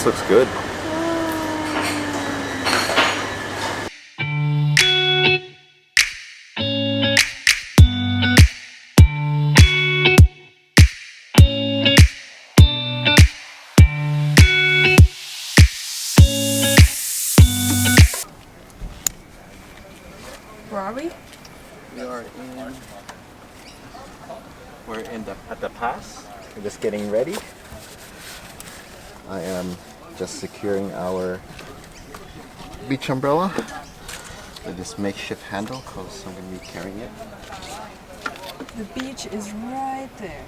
this looks good. Where are we? We're at the pass. We're just getting ready. I am just securing our beach umbrella with this makeshift handle because I'm going to be carrying it. The beach is right there.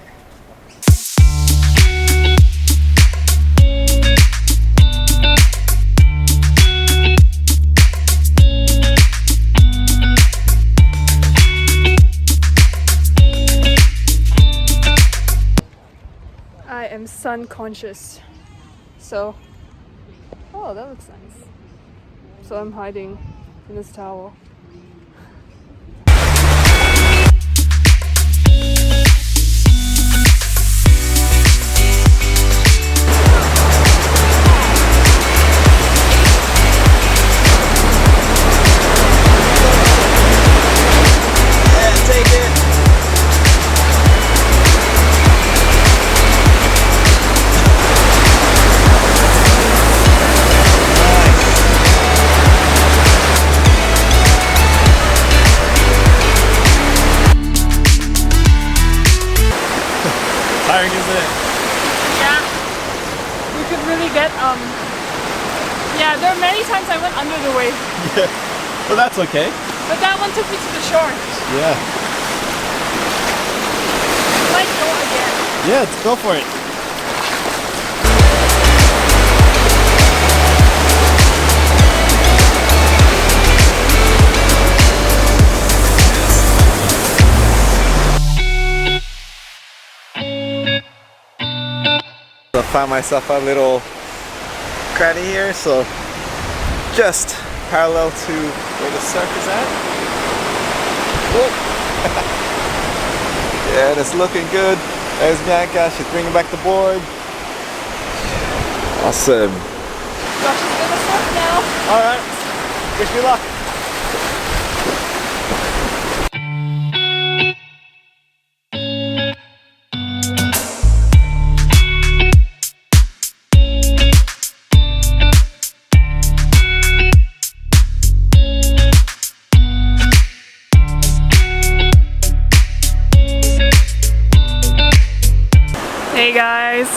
I am sun conscious, so oh, that looks nice. So I'm hiding in this towel. Tiring, isn't it? Yeah, you could really get yeah, there are many times I went under the wave. Yeah, but that's okay. But that one took me to the shore. Yeah. Might go again. Yeah, let's go for it. I found myself a little cranny here, so just parallel to where the surf is at. Yeah, it's looking good. There's Bianca, she's bringing back the board. Awesome. Josh is gonna surf now. Alright, wish me luck. Hey guys,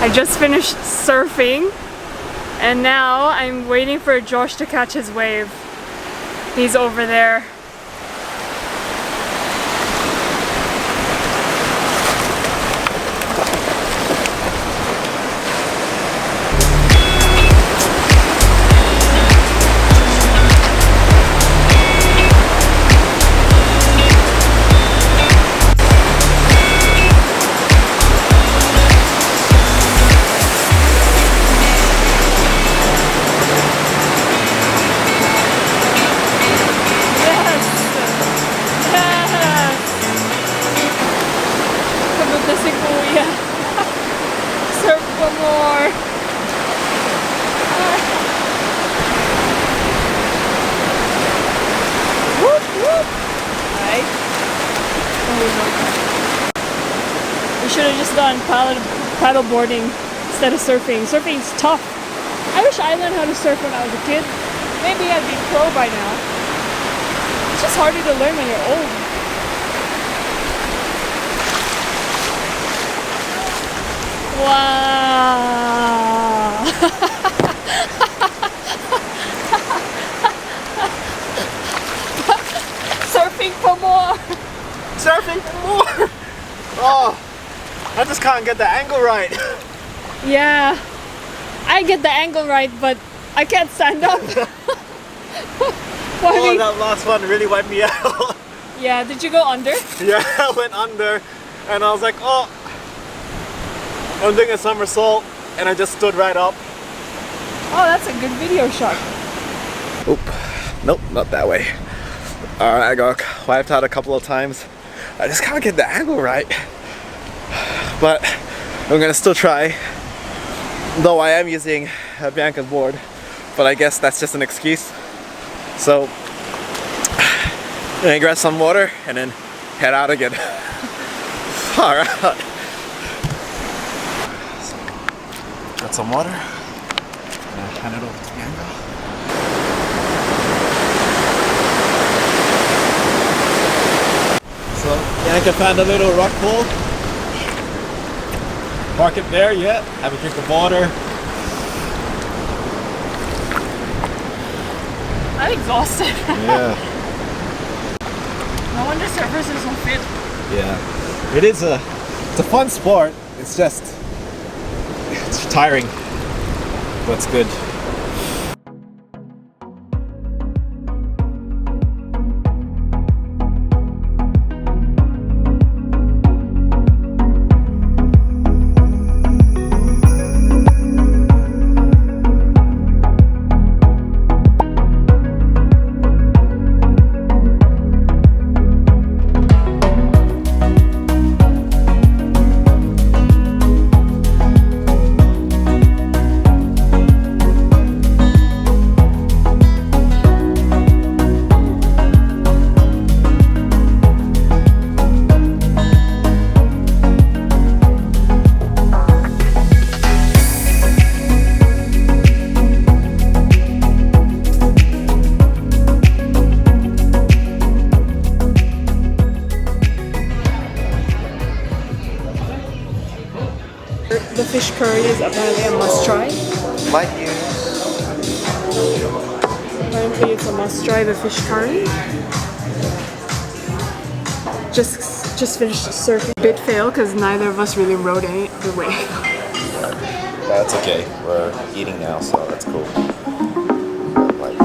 I just finished surfing and now I'm waiting for Josh to catch his wave. He's over there. Surf for more. Whoop whoop. Right. We should have just done paddle boarding instead of surfing. Surfing is tough. I wish I learned how to surf when I was a kid. Maybe I'd be pro by now. It's just harder to learn when you're old. Wow! Surfing for more! Surfing for more! Oh, I just can't get the angle right. Yeah, I get the angle right, but I can't stand up. Oh, that last one really wiped me out. Yeah, did you go under? Yeah, I went under and I was like, oh, I'm doing a somersault and I just stood right up. Oh, that's a good video shot. Oop, nope, not that way. Alright, I got wiped out a couple of times. I just can't get the angle right. But I'm gonna still try. Though I am using a Bianca's board, but I guess that's just an excuse. So I'm gonna grab some water and then head out again. Alright. So, got some water. Gonna hand it over to Bianca. So Bianca found a little rock pool. Park it there, yeah. Have a drink of water. I'm exhausted. Yeah. No wonder surfers are so fit. Yeah. It's a fun sport. It's just it's tiring, but it's good. The fish curry is apparently a must try. Like you. Apparently it's a must try, the fish curry. Just finished surfing. Bit fail because neither of us really rode the wave. That's okay. We're eating now, so that's cool. Like,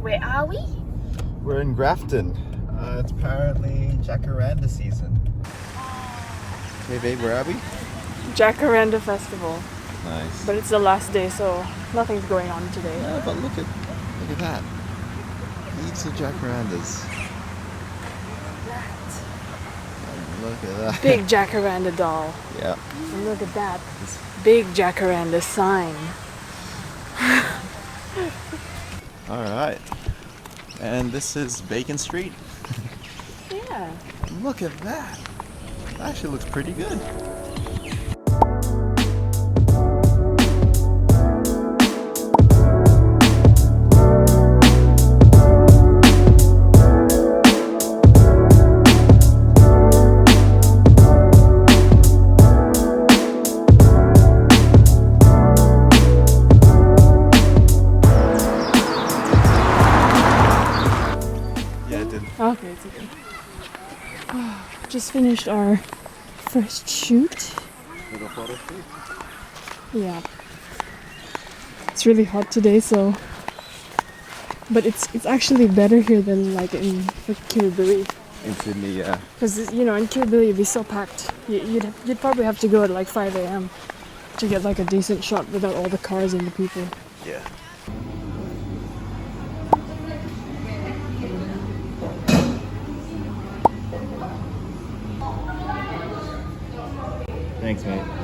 Where are we? we're in Grafton. It's apparently Jacaranda season. Hey babe, where are we? Jacaranda Festival. Nice. But it's the last day, so nothing's going on today. Yeah, but look at that. Heaps of jacarandas. Look at that. Big Jacaranda doll. Yeah. And look at that. Big Jacaranda sign. All right. And this is Bacon Street. Yeah. Look at that. That actually looks pretty good. disconnected. Okay, it's okay. Just finished our first shoot. Little photo shoot. Yeah. It's really hot today, so. But it's actually better here than like in Kirribilli. In Sydney, yeah. Because you know in Kirribilli it'd be so packed. You'd probably have to go at like 5 a.m. to get like a decent shot without all the cars and the people. Yeah. Thanks, mate.